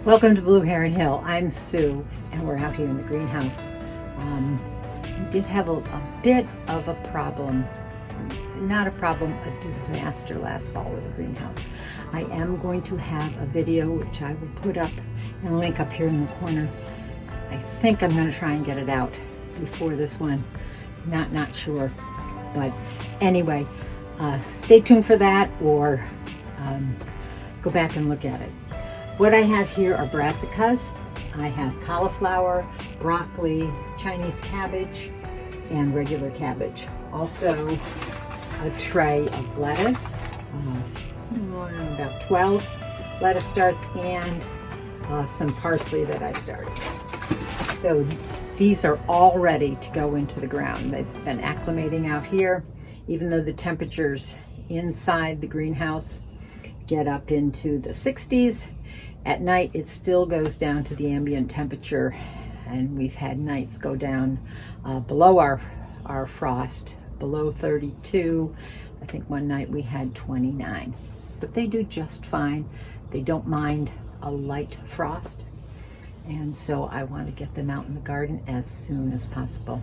Welcome to Blue Heron Hill. I'm Sue, and we're out here in the greenhouse. We did have a bit of a problem, not a problem, a disaster last fall with the greenhouse. I am going to have a video which I will put up and link up here in the corner. I think I'm going to try and get it out before this one. Not sure, but anyway, stay tuned for that, or go back and look at it. What I have here are brassicas. I have cauliflower, broccoli, Chinese cabbage, and regular cabbage. Also a tray of lettuce, about 12 lettuce starts, and some parsley that I started. So these are all ready to go into the ground. They've been acclimating out here, even though the temperatures inside the greenhouse get up into the 60s. At night, it still goes down to the ambient temperature, and we've had nights go down below our frost, below 32. I think one night we had 29, but they do just fine. They don't mind a light frost, and so I want to get them out in the garden as soon as possible.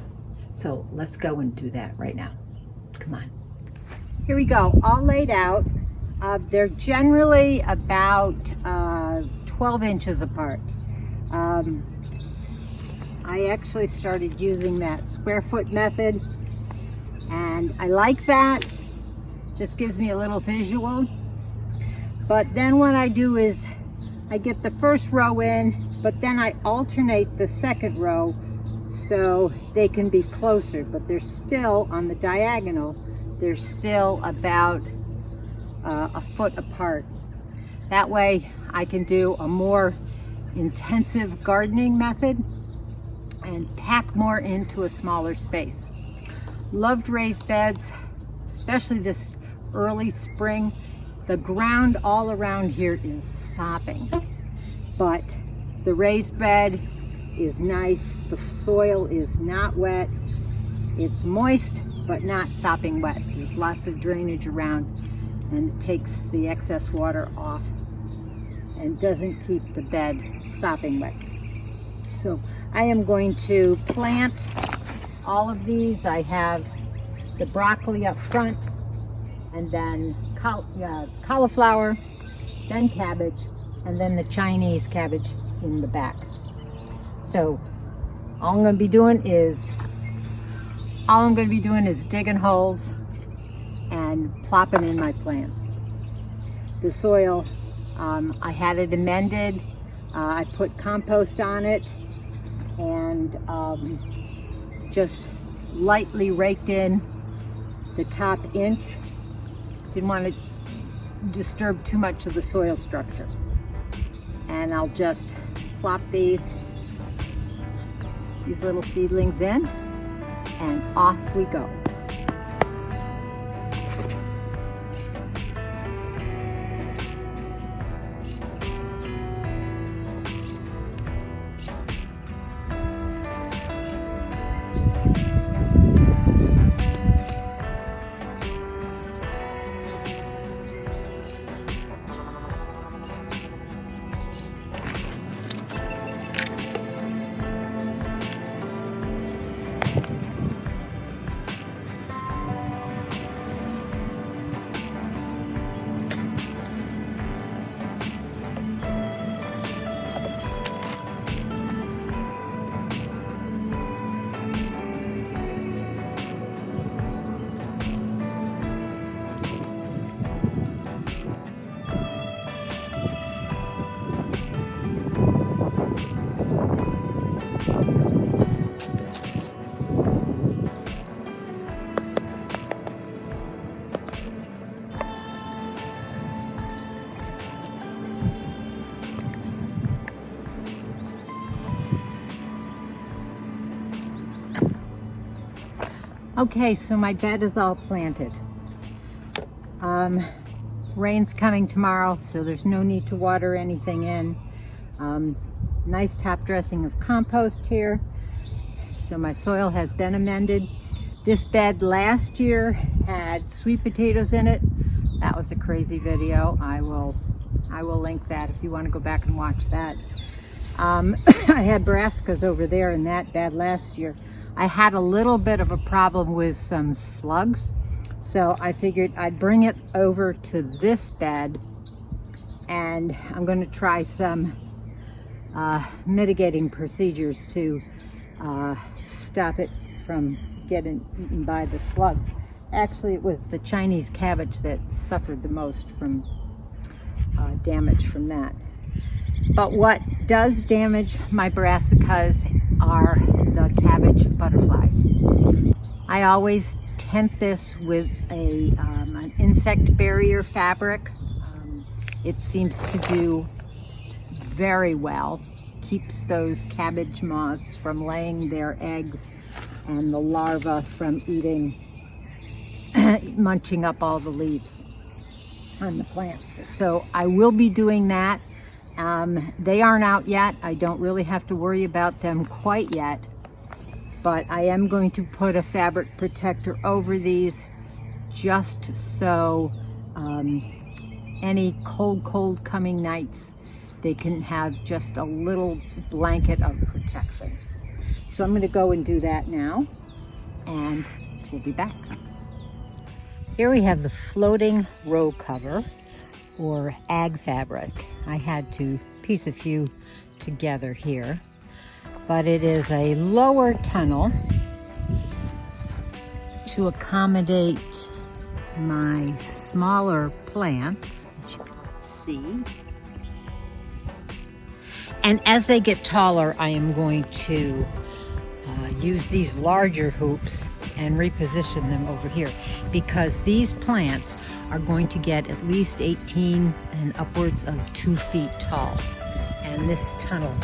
So let's go and do that right now. Come on. Here we go, all laid out. They're generally about 12 inches apart. I actually started using that square foot method, and I like that. Just gives me a little visual. But then what I do is I get the first row in, but then I alternate the second row so they can be closer, but they're still on the diagonal. They're still about a foot apart. That way I can do a more intensive gardening method and pack more into a smaller space. Loved raised beds, especially this early spring. The ground all around here is sopping, but the raised bed is nice. The soil is not wet. It's moist, but not sopping wet. There's lots of drainage around, and it takes the excess water off and doesn't keep the bed sopping wet. So I am going to plant all of these. I have the broccoli up front, and then cauliflower, then cabbage, and then the Chinese cabbage in the back. So all I'm going to be doing is digging holes and plopping in my plants. The soil, I had it amended. I put compost on it, and just lightly raked in the top inch. Didn't want to disturb too much of the soil structure. And I'll just plop these little seedlings in, and off we go. Okay, so my bed is all planted. Rain's coming tomorrow, so there's no need to water anything in. Nice top dressing of compost here. So my soil has been amended. This bed last year had sweet potatoes in it. That was a crazy video. I will I will link that if you want to go back and watch that. I had brassicas over there in that bed last year. I had a little bit of a problem with some slugs, so I figured I'd bring it over to this bed, and I'm going to try some mitigating procedures to stop it from getting eaten by the slugs. Actually, it was the Chinese cabbage that suffered the most from damage from that. But what does damage my brassicas are the cabbage butterflies. I always tent this with an insect barrier fabric. It seems to do very well. Keeps those cabbage moths from laying their eggs and the larvae from eating, munching up all the leaves on the plants. So I will be doing that. They aren't out yet. I don't really have to worry about them quite yet, but I am going to put a fabric protector over these just so any cold coming nights, they can have just a little blanket of protection. So I'm going to go and do that now, and we'll be back. Here we have the floating row cover, or ag fabric. I had to piece a few together here, but it is a lower tunnel to accommodate my smaller plants, as you can see. And as they get taller, I am going to use these larger hoops and reposition them over here, because these plants are going to get at least 18 and upwards of 2 feet tall. And this tunnel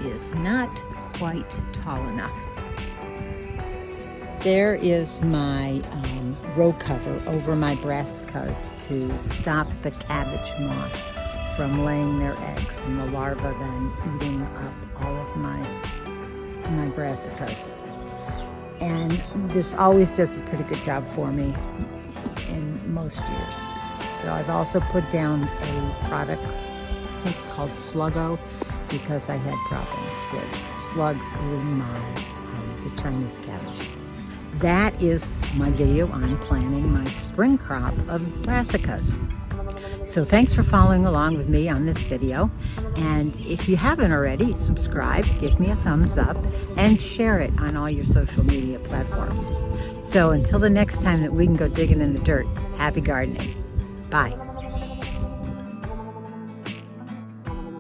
is not quite tall enough. There is my row cover over my brassicas to stop the cabbage moth from laying their eggs and the larvae then eating up all of my brassicas. And this always does a pretty good job for me in most years. So I've also put down a product, I think it's called Sluggo, because I had problems with slugs eating the Chinese cabbage. That is my video on planting my spring crop of brassicas. So thanks for following along with me on this video. And if you haven't already, subscribe, give me a thumbs up, and share it on all your social media platforms. So until the next time that we can go digging in the dirt, happy gardening. Bye.